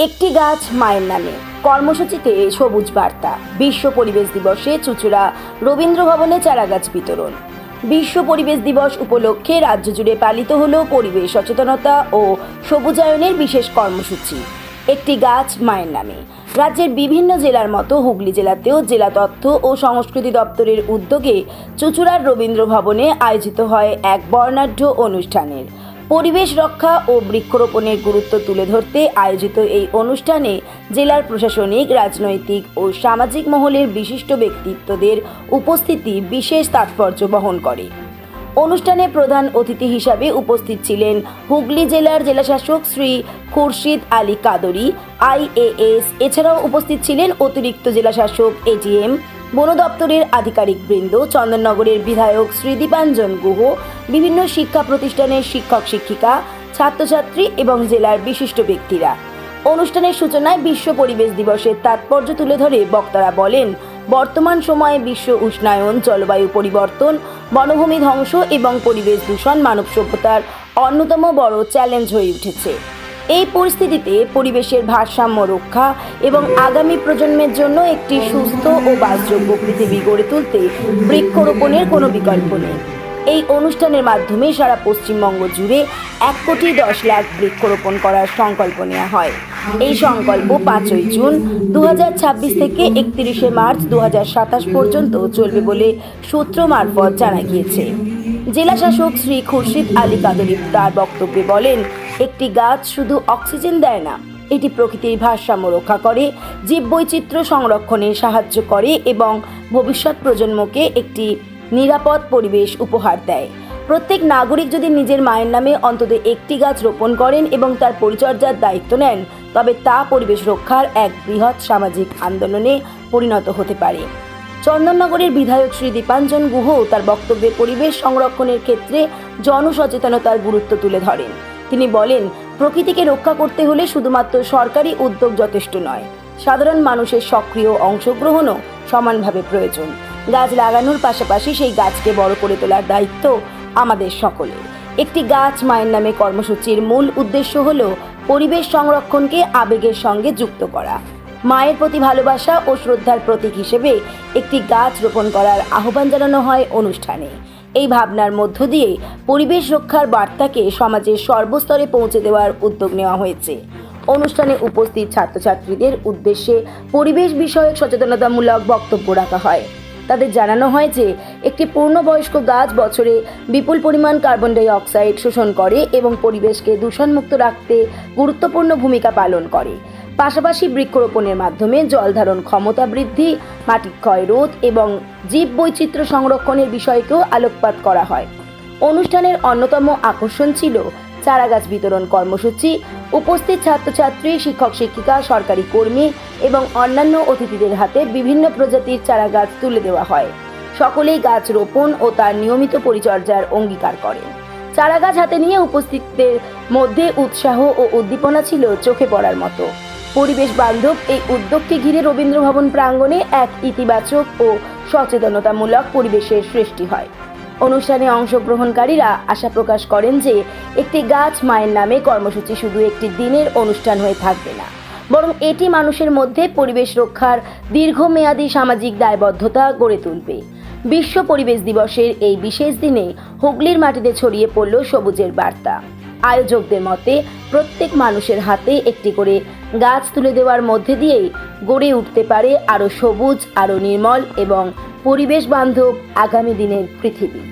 একটি গাছ মায়ের নামে কর্মসূচিতে সবুজ বার্তা। বিশ্ব পরিবেশ দিবসে চুঁচুড়া রবীন্দ্র ভবনে চারাগাছ বিতরণ। বিশ্ব পরিবেশ দিবস উপলক্ষে রাজ্য জুড়ে পালিত হলো পরিবেশ সচেতনতা ও সবুজায়নের বিশেষ কর্মসূচি একটি গাছ মায়ের নামে। রাজ্যের বিভিন্ন জেলার মতো হুগলি জেলাতেও জেলা তথ্য ও সংস্কৃতি দপ্তরের উদ্যোগে চুঁচুড়ার রবীন্দ্র ভবনে আয়োজিত হয় এক বর্ণাঢ্য অনুষ্ঠানের। পরিবেশ রক্ষা ও বৃক্ষরোপণের গুরুত্ব তুলে ধরতে আয়োজিত এই অনুষ্ঠানে জেলার প্রশাসনিক, রাজনৈতিক ও সামাজিক মহলের বিশিষ্ট ব্যক্তিত্বদের উপস্থিতি বিশেষ তাৎপর্য বহন করে। অনুষ্ঠানে প্রধান অতিথি হিসাবে উপস্থিত ছিলেন হুগলি জেলার জেলাশাসক শ্রী খুরশিদ আলী কাদরি, IAS। এছাড়াও উপস্থিত ছিলেন অতিরিক্ত জেলাশাসক AGM, বন দপ্তরের আধিকারিকবৃন্দ, চন্দননগরের বিধায়ক শ্রী দীপাঞ্জন গুহ, বিভিন্ন শিক্ষা প্রতিষ্ঠানের শিক্ষক শিক্ষিকা, ছাত্রছাত্রী এবং জেলার বিশিষ্ট ব্যক্তিরা। অনুষ্ঠানের সূচনায় বিশ্ব পরিবেশ দিবসের তাৎপর্য তুলে ধরে বক্তারা বলেন, বর্তমান সময়ে বিশ্ব উষ্ণায়ন, জলবায়ু পরিবর্তন, বনভূমি ধ্বংস এবং পরিবেশ দূষণ মানব সভ্যতার অন্যতম বড় চ্যালেঞ্জ হয়ে উঠেছে। এই পরিস্থিতিতে পরিবেশের ভারসাম্য রক্ষা এবং আগামী প্রজন্মের জন্য একটি সুস্থ ও বাসযোগ্য পৃথিবী গড়ে তুলতে বৃক্ষরোপণের কোনো বিকল্প নেই। এই অনুষ্ঠানের মাধ্যমে সারা পশ্চিমবঙ্গ জুড়ে 1,10,00,000 বৃক্ষরোপণ করার সংকল্প নেওয়া হয়। এই সংকল্প 5ই জুন 2026 থেকে 31শে মার্চ 2027 পর্যন্ত চলবে বলে সূত্র মারফত জানা গিয়েছে। জেলা শাসক শ্রী খুরশিদ আলী কাদরি তার বক্তব্যে বলেন, একটি গাছ শুধু অক্সিজেন দেয় না, এটি প্রকৃতির ভারসাম্য রক্ষা করে, জীববৈচিত্র্য সংরক্ষণে সাহায্য করে এবং ভবিষ্যৎ প্রজন্মকে একটি নিরাপদ পরিবেশ উপহার দেয়। প্রত্যেক নাগরিক যদি নিজের মায়ের নামে অন্তত একটি গাছ রোপণ করেন এবং তার পরিচর্যার দায়িত্ব নেন, তবে তা পরিবেশ রক্ষার এক বৃহৎ সামাজিক আন্দোলনে পরিণত হতে পারে। চন্দননগরের বিধায়ক শ্রী দীপাঞ্জন গুহ তার বক্তব্যে পরিবেশ সংরক্ষণের ক্ষেত্রে জনসচেতনতার গুরুত্ব তুলে ধরেন। তিনি বলেন, প্রকৃতিকে রক্ষা করতে হলে শুধুমাত্র সরকারি উদ্যোগ যথেষ্ট নয়, সাধারণ মানুষের সক্রিয় অংশগ্রহণও সমানভাবে প্রয়োজন। গাছ লাগানোর পাশাপাশি সেই গাছকে বড় করে তোলার দায়িত্ব আমাদের সকলের। একটি গাছ মায়ের নামে কর্মসূচির মূল উদ্দেশ্য হল পরিবেশ সংরক্ষণকে আবেগের সঙ্গে যুক্ত করা। মায়ের প্রতি ভালোবাসা ও শ্রদ্ধার প্রতীক হিসেবে একটি গাছ রোপণ করার আহ্বান জানানো হয় অনুষ্ঠানে। এই ভাবনার মধ্য দিয়ে পরিবেশ রক্ষার বার্তাকে সমাজের সর্বস্তরে পৌঁছে দেওয়ার উদ্যোগ নেওয়া হয়েছে। অনুষ্ঠানে উপস্থিত ছাত্রছাত্রীদের উদ্দেশ্যে পরিবেশ বিষয়ক সচেতনতামূলক বক্তব্য রাখা হয়। তাদের জানানো হয় যে একটি পূর্ণবয়স্ক গাছ বছরে বিপুল পরিমাণ কার্বন ডাই অক্সাইড শোষণ করে এবং পরিবেশকে দূষণমুক্ত রাখতে গুরুত্বপূর্ণ ভূমিকা পালন করে। পাশাপাশি বৃক্ষরোপণের মাধ্যমে জল ধারণ ক্ষমতা বৃদ্ধি, মাটি ক্ষয় রোধ এবং জীববৈচিত্র্য সংরক্ষণের বিষয়কেও আলোকপাত করা হয়। অনুষ্ঠানের অন্যতম আকর্ষণ ছিল চারাগাছ বিতরণ কর্মসূচি। উপস্থিত ছাত্রছাত্রী, শিক্ষক শিক্ষিকা, সরকারি কর্মী এবং অন্যান্য অতিথিদের হাতে বিভিন্ন প্রজাতির চারাগাছ তুলে দেওয়া হয়। সকলেই গাছ রোপণ ও তার নিয়মিত পরিচর্যার অঙ্গীকার করেন। চারাগাছ হাতে নিয়ে উপস্থিতদের মধ্যে উৎসাহ ও উদ্দীপনা ছিল চোখে পড়ার মতো। পরিবেশ বান্ধব এই উদ্যোগকে ঘিরে রবীন্দ্র ভবন প্রাঙ্গণে এক ইতিবাচক ও সচেতনতামূলক পরিবেশের সৃষ্টি হয়। অনুষ্ঠানে অংশগ্রহণকারীরা আশা প্রকাশ করেন যে একটি গাছ মায়ের নামে কর্মসূচি শুধু একটি দিনের অনুষ্ঠান হয়ে থাকবে না, বরং এটি মানুষের মধ্যে পরিবেশ রক্ষার দীর্ঘমেয়াদী সামাজিক দায়বদ্ধতা গড়ে তুলবে। বিশ্ব পরিবেশ দিবসের এই বিশেষ দিনে হুগলির মাটিতে ছড়িয়ে পড়ল সবুজের বার্তা। আয়োজকদের মতে প্রত্যেক মানুষের হাতে একটি করে গাছ তুলে দেওয়ার মধ্যে দিয়েই গড়ে উঠতে পারে আরও সবুজ, আরও নির্মল এবং পরিবেশ বান্ধব আগামী দিনের পৃথিবী।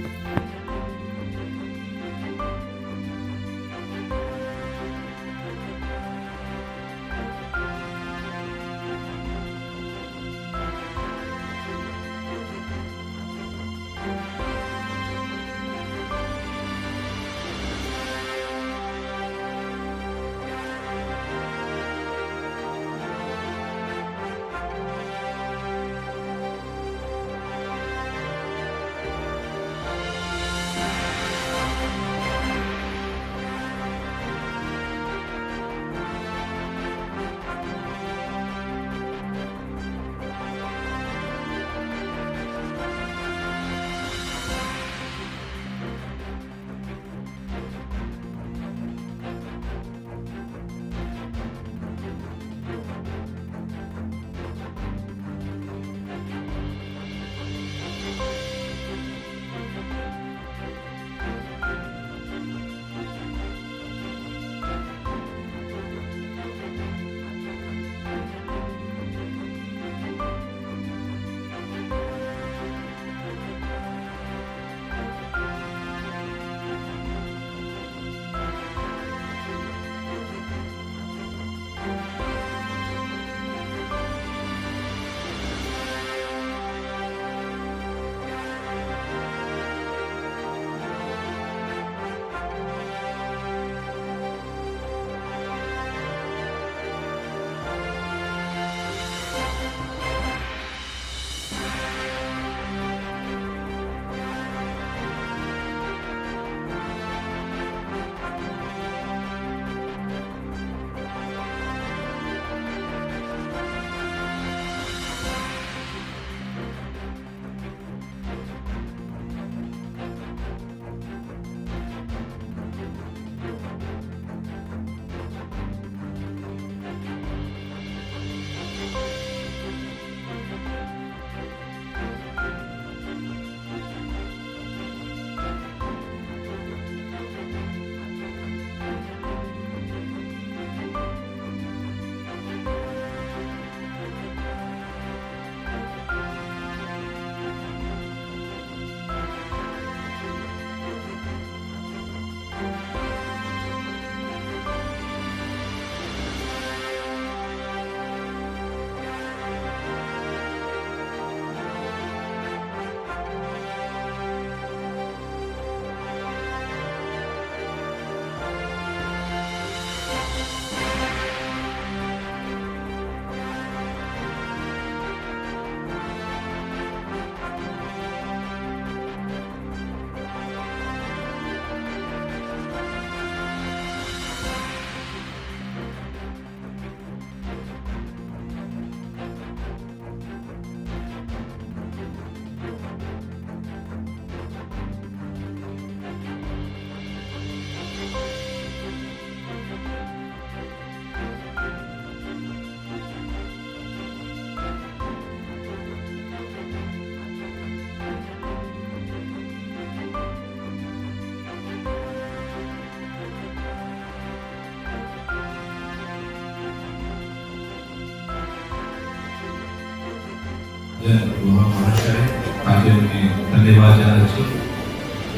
মহাশয় তাকে আমি ধন্যবাদ জানাচ্ছি।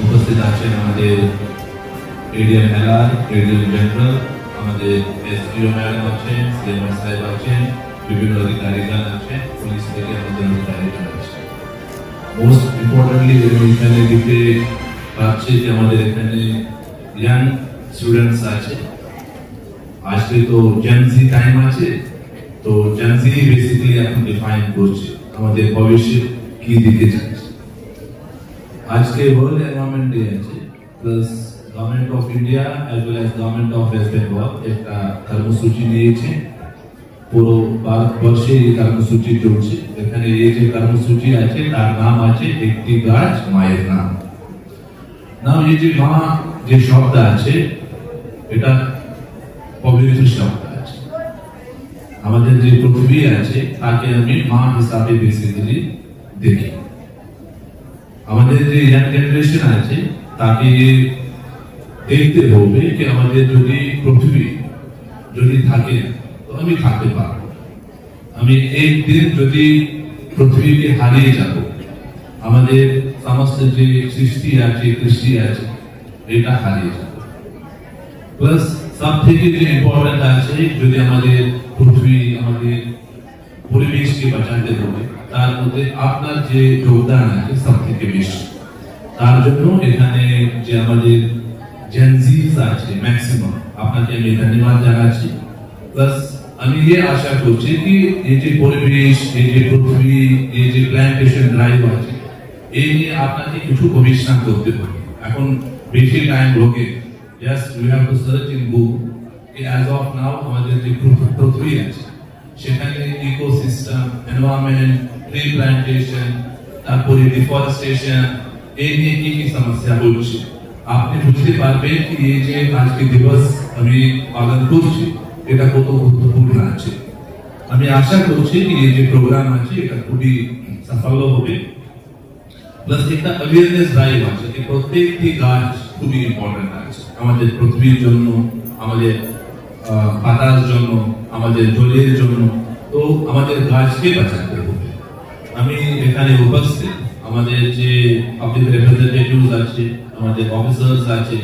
উপস্থিত আছেন আমাদের এডিএম এলআর, এডিএম জেনারেল, আমাদের এসপিও ম্যাডাম আছেন, সিএমআর সাহেব আছেন, বিভিন্ন অধিকারীগণ আছেন, পুলিশ থেকে আমাদের অধিকারীগণ আছেন। মোস্ট ইম্পর্টেন্টলি এখানে দিতে পারছি যে আমাদের এখানে ইয়াং স্টুডেন্টস আছে। আজকে তো জেনজি টাইম আছে, তো জেনজি বেসিক্যালি এখন ডিফাইন করছে আমাদের ভবিষ্যৎ কি দিকে যাচ্ছে। আজকে ওয়ার্ল্ড এনভায়রনমেন্ট ডে আছে, plus government of India as well as government of West Bengal একটা কর্মসূচি নিয়েছে। পুরো ভারতবর্ষে এই কর্মসূচি চলছে। এখানে এই যে কর্মসূচি আছে তার নাম আছে একটি গাছ মায়ের নাম। নাম এই যে মা যে শব্দ আছে এটা পবিত্র শব্দ আছে। আমাদের যে পৃথিবী আছে তাকে আমি মা হিসাবে বেসিক্যালি দেখি। আমাদের যে ইয়াং জেনারেশন আছে তাকে দেখতে হবে যে আমাদের যদি পৃথিবী যদি থাকে তো আমি থাকতে পারবো। আমি একদিন যদি পৃথিবীকে হারিয়ে যাব, আমাদের সমস্ত যে সৃষ্টি আছে, কৃষ্টি আছে, এটা হারিয়ে যাবে। প্লাস সব থেকে যে ইম্পর্টেন্ট আছে, যদি আমাদের পৃথিবী, আমাদের পরিবেশকে বাঁচাতে হবে, তার মধ্যে আপনার যে যোগদান আছে সব থেকে বেশি। তার জন্য এখানে যে আমাদের জেনজিস আছে ম্যাক্সিমাম, আপনাকে আমি ধন্যবাদ জানাচ্ছি। প্লাস আমি আশা করছি কি এই যে পরিবেশ, এই যে পৃথিবী, এই যে প্ল্যান্টেশন ড্রাইভ আছে, এই নিয়ে আপনাকে কিছু গবেষণা করতে হবে। এখন বেশি টাইম লোকে just we have to search in book as of now আমাদের যে পৃথিবী আছে সেখানে ইকোসিস্টেম, এনভায়রনমেন্ট, ট্রি প্ল্যান্টেশন, তারপরে ডিফরেস্টেশন, এই নিয়ে কি কি সমস্যা হচ্ছে আপনি বুঝতে পারবেন কি এই যে আজকে দিবস আমি পালন করছি এটা কত গুরুত্বপূর্ণ আছে। আমি আশা করছি কি এই যে প্রোগ্রাম আছে এটা খুবই সফল হবে। প্লাস একটা অ্যাওয়ারনেস ড্রাইভ আছে যে প্রত্যেকটি গাছ খুবই ইম্পর্টেন্ট আছে আমাদের পৃথিবীর জন্য, আমাদের পাতার জন্য, আমাদের জলের জন্য। তো আমাদের গাছকে বাঁচাতে হবে। আমি এখানে উপস্থিত আমাদের যে পাবলিক রিপ্রেজেন্টেটিভস আছে, আমাদের অফিসার্স আছে,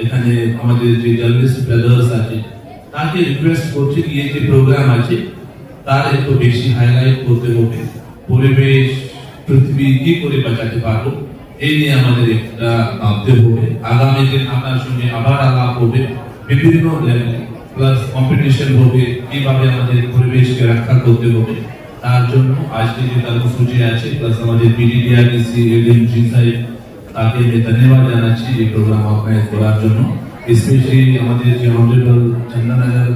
এখানে আমাদের যে জার্নালিস্ট ব্রাদার্স আছে, তাকে রিকোয়েস্ট করছি কি এই যে প্রোগ্রাম আছে তার একটু বেশি হাইলাইট করতে হবে। পরিবেশ, পৃথিবী কি করে বাঁচাতে পারবো এই নিয়ে আমাদের একটা ভাবতে হবে। আগামী দিন আপনার সঙ্গে আবার আলাপ হবে, বিভিন্ন লেভেলে প্লাস কম্পিটিশন হবে কিভাবে আমাদের পরিবেশকে রক্ষা করতে হবে। তার জন্য আজকে যে কর্মসূচি আছে প্লাস আমাদের পিডিডিআরডিসি এডিএমজি সাহেব তাকে আমি ধন্যবাদ জানাচ্ছি এই প্রোগ্রাম অর্গানাইজ করার জন্য। স্পেশালি আমাদের যে অনারেবল চন্দননগর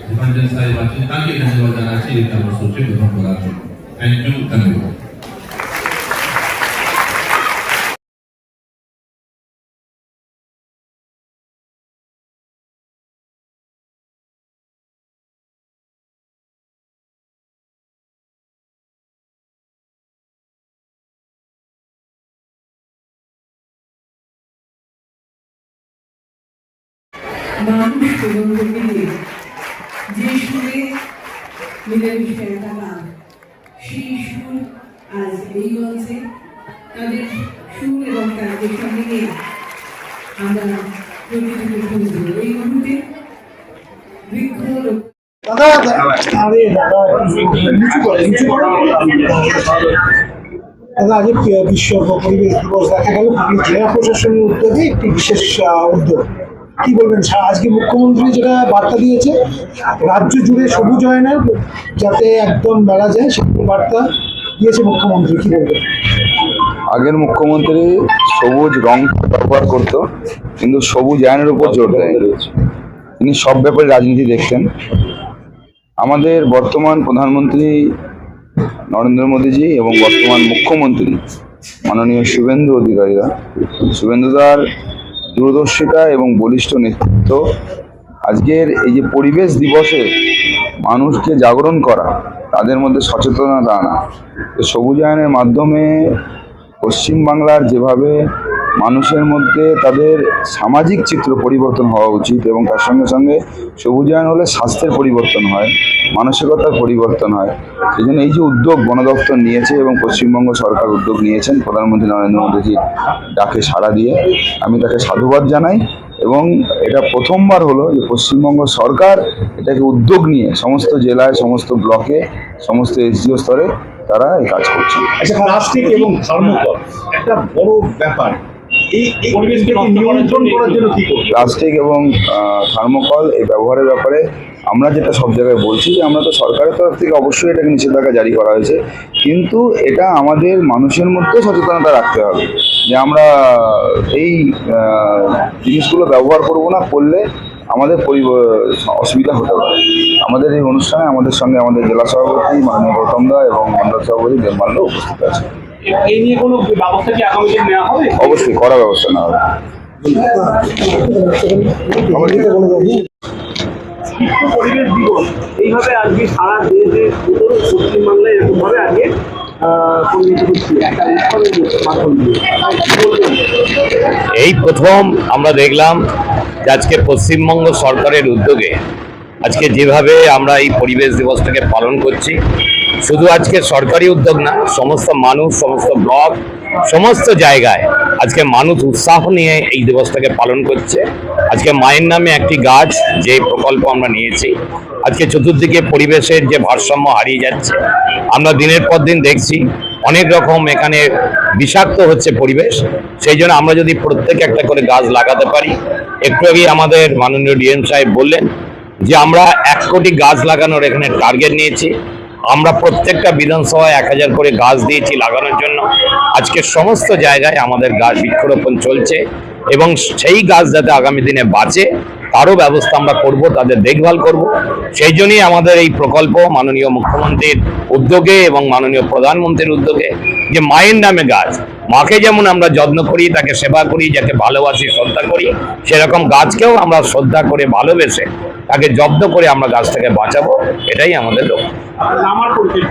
দীপাঞ্জন সাহেব আছেন তাকে ধন্যবাদ জানাচ্ছি এই কর্মসূচি গ্রহণ করার জন্য। থ্যাংক ইউ, ধন্যবাদ। মানুষ সুগন্ধ মিলে যে সুরে মিলেমিশে একটা গান, সেই সুর আজ এই মঞ্চে তাদের সুর এবং তাদের সঙ্গে আমরা প্রকৃতিকে শুনব। এই মুহূর্তে বৃক্ষ আজ বিশ্ব পরিবেশ দিবস দেখা গেল জেলা প্রশাসনের উদ্যোগে একটি বিশেষ উদ্যোগ। কি বলবেন আজকে মুখ্যমন্ত্রী যেটা বার্তা দিয়েছে রাজ্য জুড়ে সবুজায়নের যাতে একদম বেড়া যায় সেই বার্তা দিয়েছে মুখ্যমন্ত্রী, কি বলবেন? আগের মুখ্যমন্ত্রী সবুজ রং ব্যবহার করতো কিন্তু সবুজায়নের উপর জোর দেয়। তিনি সব ব্যাপারে রাজনীতি দেখতেন। আমাদের বর্তমান প্রধানমন্ত্রী নরেন্দ্র মোদীজি এবং বর্তমান মুখ্যমন্ত্রী মাননীয় শুভেন্দু অধিকারীরা, শুভেন্দুদার দূরদর্শিতা এবং বলিষ্ঠ নেতৃত্ব আজকের এই যে পরিবেশ দিবসে মানুষকে জাগরণ করা, তাদের মধ্যে সচেতনতা আনা। তো সবুজায়নের মাধ্যমে পশ্চিমবাংলার যেভাবে মানুষের মধ্যে তাদের সামাজিক চিত্র পরিবর্তন হওয়া উচিত এবং তার সঙ্গে সঙ্গে সবুজায়ন হলে স্বাস্থ্যের পরিবর্তন হয়, মানসিকতার পরিবর্তন হয়। সেই জন্য এই যে উদ্যোগ বন দপ্তর নিয়েছে এবং পশ্চিমবঙ্গ সরকার উদ্যোগ নিয়েছেন প্রধানমন্ত্রী নরেন্দ্র মোদীজির ডাকে সাড়া দিয়ে, আমি তাকে সাধুবাদ জানাই। এবং এটা প্রথমবার হলো যে পশ্চিমবঙ্গ সরকার এটাকে উদ্যোগ নিয়ে সমস্ত জেলায়, সমস্ত ব্লকে, সমস্ত এসডিও স্তরে তারা এই কাজ করছেন। আচ্ছা, প্লাস্টিক এবং থার্মোকল একটা বড় ব্যাপার, এই পরিবেশকে নিয়ন্ত্রণ করার জন্য কি করবে? প্লাস্টিক এবং থার্মোকল এই ব্যবহারের ব্যাপারে আমরা যেটা সব জায়গায় বলছি যে আমরা তো সরকারের তরফ থেকে অবশ্যই এটাকে নিষেধাজ্ঞা জারি করা হয়েছে, কিন্তু এটা আমাদের মানুষের মধ্যে সচেতনতা রাখতে হবে যে আমরা এই জিনিসগুলো ব্যবহার করব না, করলে আমাদের অসুবিধা হতে পারে। আমাদের এই অনুষ্ঠানে আমাদের সঙ্গে আমাদের জেলা সভাপতি মাননীয় গৌতম দা এবং মন্ডল সভাপতি দেবমাল্য উপস্থিত আছে। এই নিয়ে কোনো ব্যবস্থা কি আগামী দিন নেওয়া হবে? অবশ্যই কড়া ব্যবস্থা নেওয়া হবে। বিশ্ব পরিবেশ দিবস এইভাবে আজকে সারা দেশে পশ্চিমবাংলায় এরকমভাবে আজকে পরিণত হচ্ছে একটা উৎসবের মাধ্যম দিয়ে। কি বলবেন? এই প্রথম আমরা দেখলাম যে আজকে পশ্চিমবঙ্গ সরকারের উদ্যোগে আজকে যেভাবে আমরা এই পরিবেশ দিবসটাকে পালন করছি, শুধু আজকে সরকারি উদ্যোগ না, সমস্ত মানুষ, সমস্ত ব্লক, সমস্ত জায়গায় আজকে মানুষ উৎসাহ নিয়ে এই দিবসটাকে পালন করছে। আজকে মায়ের নামে একটি গাছ যে প্রকল্প আমরা নিয়েছি, আজকে চতুর্দিকে পরিবেশের যে ভারসাম্য হারিয়ে যাচ্ছে, আমরা দিনের পর দিন দেখছি অনেক রকম এখানে বিষাক্ত হচ্ছে পরিবেশ। সেই জন্য আমরা যদি প্রত্যেকে একটা করে গাছ লাগাতে পারি, একটু আগে আমাদের মাননীয় ডিএম সাহেব বললেন যে আমরা 1 কোটি গাছ লাগানোর এখানে টার্গেট নিয়েছি। আমরা প্রত্যেকটা বিধানসভায় 1000 করে গাছ দিয়েছি লাগানোর জন্য। আজকে সমস্ত জায়গায় আমাদের গাছ বৃক্ষরোপণ চলছে এবং সেই গাছ যাতে আগামী দিনে বাঁচে তারও ব্যবস্থা আমরা করব, তাদের দেখভাল করব। সেই জন্যই আমাদের এই প্রকল্প মাননীয় মুখ্যমন্ত্রীর উদ্যোগে এবং মাননীয় প্রধানমন্ত্রীর উদ্যোগে, যে মায়ের নামে গাছ, মাকে যেমন আমরা যত্ন করি, তাকে সেবা করি, যাকে ভালোবাসি, শ্রদ্ধা করি, সেরকম গাছকেও আমরা শ্রদ্ধা করে, ভালোবেসে, তাকে যত্ন করে আমরা গাছটাকে বাঁচাবো। এটাই আমাদের লক্ষ্য। আমার পরিচয়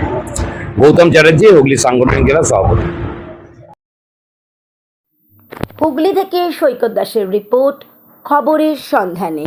গৌতম চ্যাটার্জি, হুগলি সাংগঠনিক জেলা সভাপতি। হুগলি থেকে সৈকত দাসের রিপোর্ট, খবরের সন্ধানে।